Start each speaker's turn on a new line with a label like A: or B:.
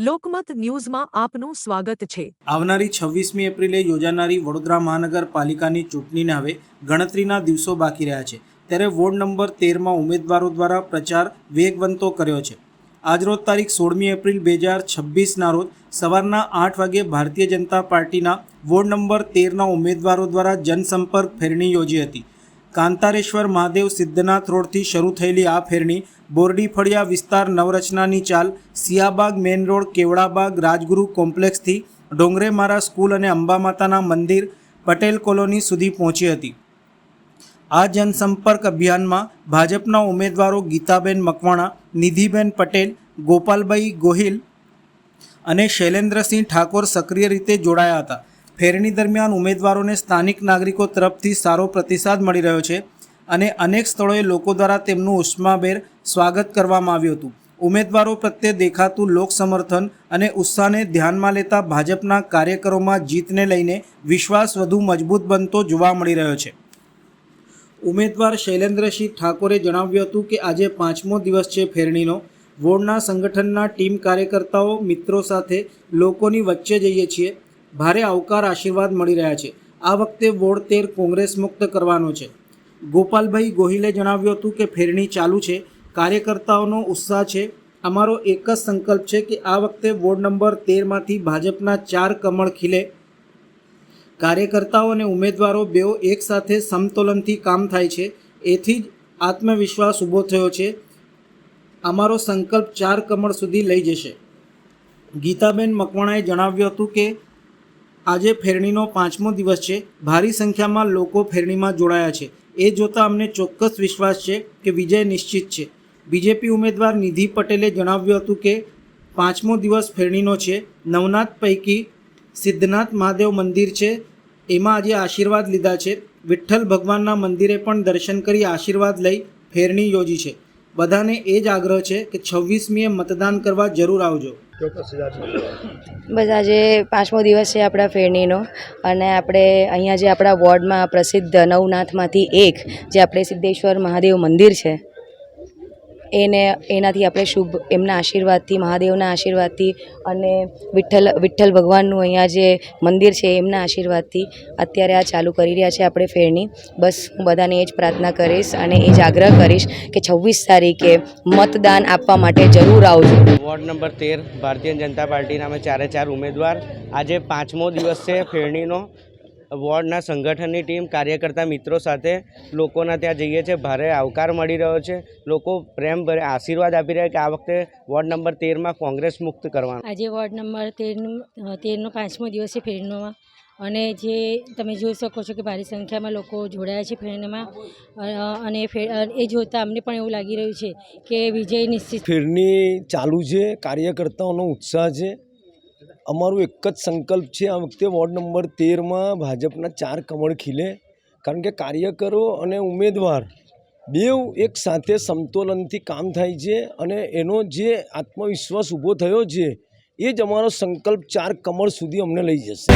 A: લોકમત ન્યૂઝમાં આપનું સ્વાગત છે।
B: આવનારી 26મી એપ્રિલે યોજાનારી વડોદરા મહાનગરપાલિકાની ચૂંટણીને હવે ગણતરીના દિવસો બાકી રહ્યા છે, ત્યારે વોર્ડ નંબર 13માં ઉમેદવારો દ્વારા પ્રચાર વેગવંતો કર્યો છે। આજરોજ તારીખ 16મી એપ્રિલ 2026ના રોજ સવારના 8 વાગે ભારતીય જનતા પાર્ટીના વોર્ડ નંબર 13ના ઉમેદવારો દ્વારા જનસંપર્ક ફેરણી યોજી હતી। કાંતારેશ્વર મહાદેવ સિદ્ધનાથ રોડથી શરૂ થયેલી આ ફેરણી બોરડી ફળિયા વિસ્તાર નવરચનાની ચાલ સિયાબાગ મેઇન રોડ કેવડાબાગ રાજગુરુ કોમ્પ્લેક્સથી ડોંગરે મારા સ્કૂલ અને અંબા માતાના મંદિર પટેલ કોલોની સુધી પહોંચી હતી। આ જનસંપર્ક અભિયાનમાં ભાજપના ઉમેદવારો ગીતાબેન મકવાણા, નિધિબેન પટેલ, ગોપાલભાઈ ગોહિલ અને શૈલેન્દ્રસિંહ ઠાકોર સક્રિય રીતે જોડાયા હતા। ફેરણી દરમિયાન ઉમેદવારોને સ્થાનિક નાગરિકો તરફથી સારો પ્રતિસાદ મળી રહ્યો છે અને અનેક સ્થળોએ લોકો દ્વારા તેમનું ઉષ્માભેર સ્વાગત કરવામાં આવ્યું હતું। ઉમેદવારો પ્રત્યે દેખાતું લોક સમર્થન અને ઉત્સાહને ધ્યાનમાં લેતા ભાજપના કાર્યકરોમાં જીતને લઈને વિશ્વાસ વધુ મજબૂત બનતો જોવા મળી રહ્યો છે। ઉમેદવાર શૈલેન્દ્રસિંહ ઠાકોરે જણાવ્યું હતું કે આજે 5મો દિવસ છે ફેરણીનો। વોર્ડના સંગઠનના ટીમ કાર્યકર્તાઓ મિત્રો સાથે લોકોની વચ્ચે જઈએ છીએ। ભારે આવકાર આશીર્વાદ મળી રહ્યા છે। આ વખતે વોર્ડ 13 કોંગ્રેસ મુક્ત કરવાનો છે। ગોપાલભાઈ ગોહિલે જણાવ્યું હતું કે ફેરણી ચાલુ છે, કાર્યકર્તાઓનો ઉત્સાહ છે। અમારો એક જ સંકલ્પ છે કે આ વખતે વોર્ડ નંબર 13માંથી ભાજપના 4 કમળ ખીલે। કાર્યકર્તાઓ અને ઉમેદવારો બેઓ એકસાથે સમતોલનથી કામ થાય છે, એથી જ આત્મવિશ્વાસ ઊભો થયો છે। અમારો સંકલ્પ 4 કમળ સુધી લઈ જશે। ગીતાબેન મકવાણાએ જણાવ્યું હતું કે આજે ફેરણીનો 5મો દિવસ છે। ભારી સંખ્યામાં લોકો ફેરણીમાં જોડાયા છે। એ જોતાં અમને ચોક્કસ વિશ્વાસ છે કે વિજય નિશ્ચિત છે। બીજેપી ઉમેદવાર નિધિ પટેલે જણાવ્યું હતું કે 5મો દિવસ ફેરણીનો છે। નવનાથ પૈકી સિદ્ધનાથ મહાદેવ મંદિર છે, એમાં આજે આશીર્વાદ લીધા છે। વિઠ્ઠલ ભગવાનના મંદિરે પણ દર્શન કરી આશીર્વાદ લઈ ફેરણી યોજી છે। બધાને એ જ આગ્રહ છે કે 26મીએ મતદાન કરવા જરૂર આવજો।
C: બસ આજે 5મો દિવસ છે આપણા ફેરણીનો અને આપણે અહીંયા જે આપણા વોર્ડમાં પ્રસિદ્ધ નવનાથમાંથી એક જે આપણે સિદ્ધેશ્વર મહાદેવ મંદિર છે એનાથી આપણે શુભ એમના આશીર્વાદથી, મહાદેવના આશીર્વાદથી અને વિઠ્ઠલ ભગવાનનું અહીંયા જે મંદિર છે એમના આશીર્વાદથી અત્યારે આ ચાલુ કરી રહ્યા છે આપણે ફેરણી। બસ હું બધાને એ જ પ્રાર્થના કરીશ અને એ જ આગ્રહ કરીશ કે 26 તારીખે મતદાન આપવા માટે જરૂર આવજો।
D: વોર્ડ નંબર 13 ભારતીય જનતા પાર્ટીના અમે 4 ઉમેદવાર આજે 5મો દિવસ છે ફેરણીનો। વોર્ડના સંગઠનની ટીમ કાર્યકર્તા મિત્રો સાથે લોકોના ત્યાં જઈએ છીએ। ભારે આવકાર મળી રહ્યો છે। લોકો પ્રેમભરે આશીર્વાદ આપી રહ્યા કે આ વખતે વોર્ડ નંબર 13માં કોંગ્રેસ મુક્ત કરવાનો।
E: આજે વોર્ડ નંબર 13નો 5મો દિવસ છે ફેરણીમાં અને જે તમે જોઈ શકો છો કે ભારી સંખ્યામાં લોકો જોડાયા છે ફેરણીમાં અને એ જોતાં અમને પણ એવું લાગી રહ્યું છે કે વિજય નિશ્ચિત।
F: ફેરણી ચાલુ છે, કાર્યકર્તાઓનો ઉત્સાહ છે। અમારું એક જ સંકલ્પ છે આ વખતે વોર્ડ નંબર 13માં ભાજપના 4 કમળ ખીલે, કારણ કે કાર્યકરો અને ઉમેદવાર બેઉ એક સાથે સમતોલનથી કામ થાય છે અને એનો જે આત્મવિશ્વાસ ઊભો થયો છે એ જ અમારો સંકલ્પ 4 કમળ સુધી અમને લઈ જશે।